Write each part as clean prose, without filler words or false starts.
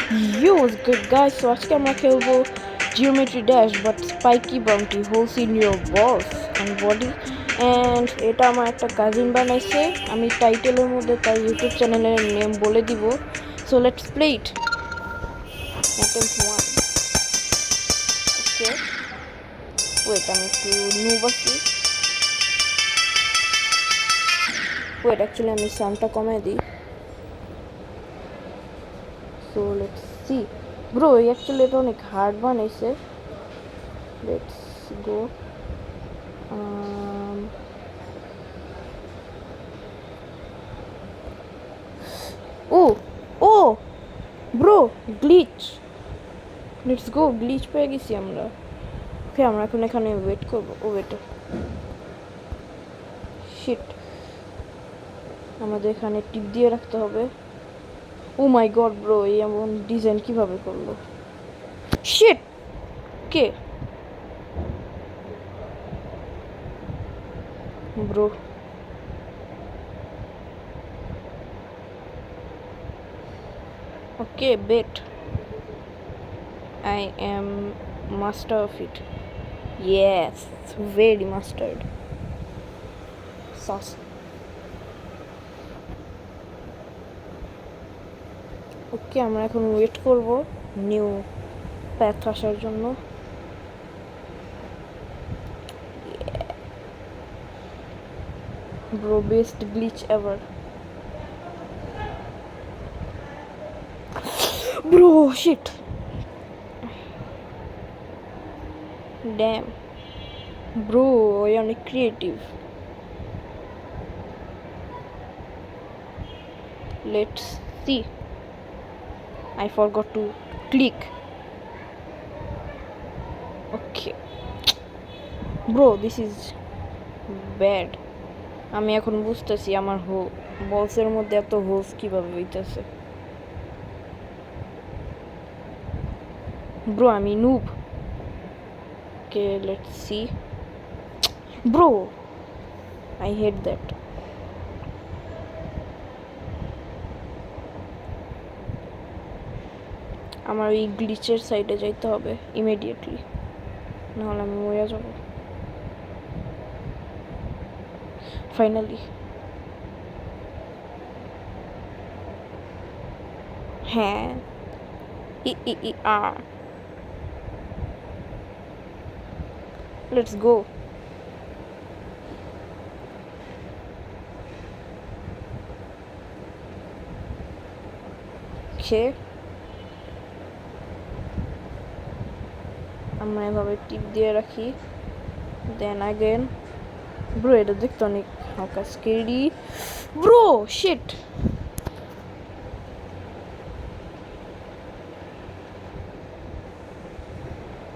Yo, what's good guys? So আজকে আমরা খেলবো Geometry Dash but spiky bounty holes in your balls and body and এটা আমার একটা কাজিন বানাইছে আমি টাইটেলের মধ্যে তার ইউটিউব চ্যানেলের নেম বলে দিব so let's play it attempt 1 okay wait আমি একটু noob আছি wait actually আমি সাউন্ডটা কমাই দিই so let's see bro actually এটা অনেক হার্ড বানাইছে let's go oh bro glitch let's go glitch পেয়ে গেছি আমরা ওকে আমরা এখন এখানে ওয়েট করব ও ওয়েট শিট আমাদের এখানে টিপ দিয়ে রাখতে হবে ও মাই গড ব্রো এই এমন ডিজাইন কিভাবে করলো শিট কে bro okay bet I am master of it yes very mastered sauce ওকে আমরা এখন ওয়েট করব নিউ প্যাথ আসার জন্য bro best glitch ever bro shit damn bro you're not creative let's see I forgot to click okay bro this is bad আমি এখন বুঝতেছি আমার বলসের মধ্যে এত হোস কিভাবে হইতেছে bro আমি noob okay let's see bro I hate that আমার এই গ্লিচের সাইডে যাইতে হবে ইমিডিয়েটলি নাহলে আমি মরে যাব ফাইনালি হ্যাঁ let's go okay আমরা এভাবে টিপ দিয়ে রাখি দেন अगेन ব্রো এটা দেখতে অনেক হালকা scary bro shit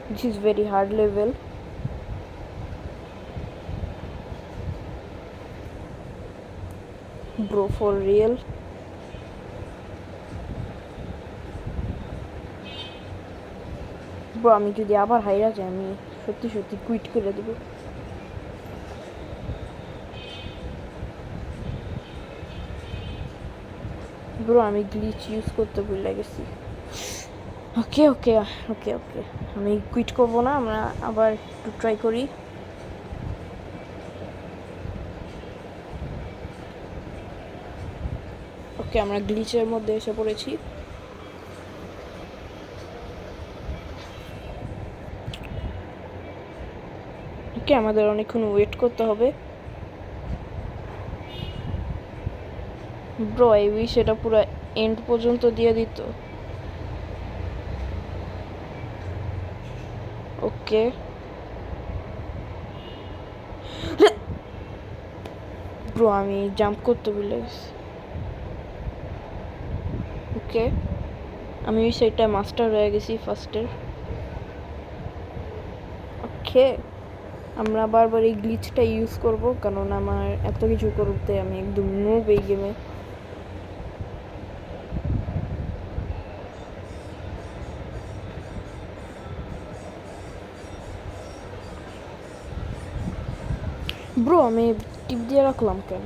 this is very hard level bro for real bro আমি যদি আবার হাইরা যাই আমি সত্যি সত্যি কুইট করে দেব bro আমি গ্লিচ ইউজ করতে ভুলে গেছি ওকে ওকে ওকে ওকে আমি কুইট করব না আমরা আবার একটু ট্রাই করি ওকে আমরা গ্লিচের মধ্যে এসে পড়েছি ওকে আমাদের অনেকক্ষণ ওয়েট করতে হবে ব্রো আই উইশ এটা পুরো এন্ড পর্যন্ত দিয়ে দিত ওকে ব্রো আমি জাম্প করতে ভুলে গেছি ওকে আমি ওই সাইডটা মাস্টার হয়ে গেছি ফার্স্টের ওকে আমরা বারবার এই গ্লিচটা ইউজ করব কারণ আমার এত কিছু করতে আমি একদম নুব এই গেমে ব্রো আমি টিপ দিয়ে রাখলাম কেন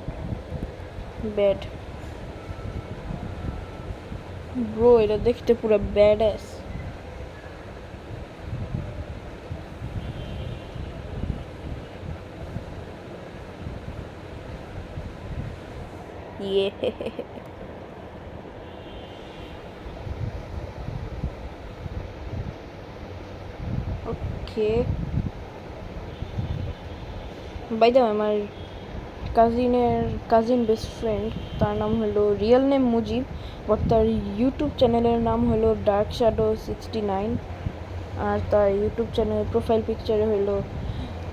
ব্যাড ব্রো এটা দেখতে পুরো ব্যাডাস। ইয়ে ওকে, বাই দ্য আমার কাজিন বেস্ট ফ্রেন্ড, তার নাম হলো রিয়েল নেম মুজিব, বাট তার ইউটিউব চ্যানেলের নাম হলো ডার্ক শ্যাডো 69। আর তার ইউটিউব চ্যানেলের প্রোফাইল পিকচারে হলো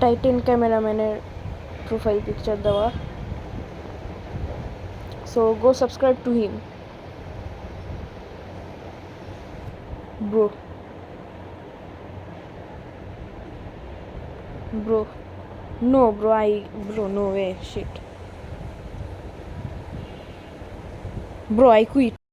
টাইটেন ক্যামেরাম্যানের প্রোফাইল পিকচার দেওয়া। So go subscribe to him bro. Bro, no, bro, no way, shit. Bro, I quit.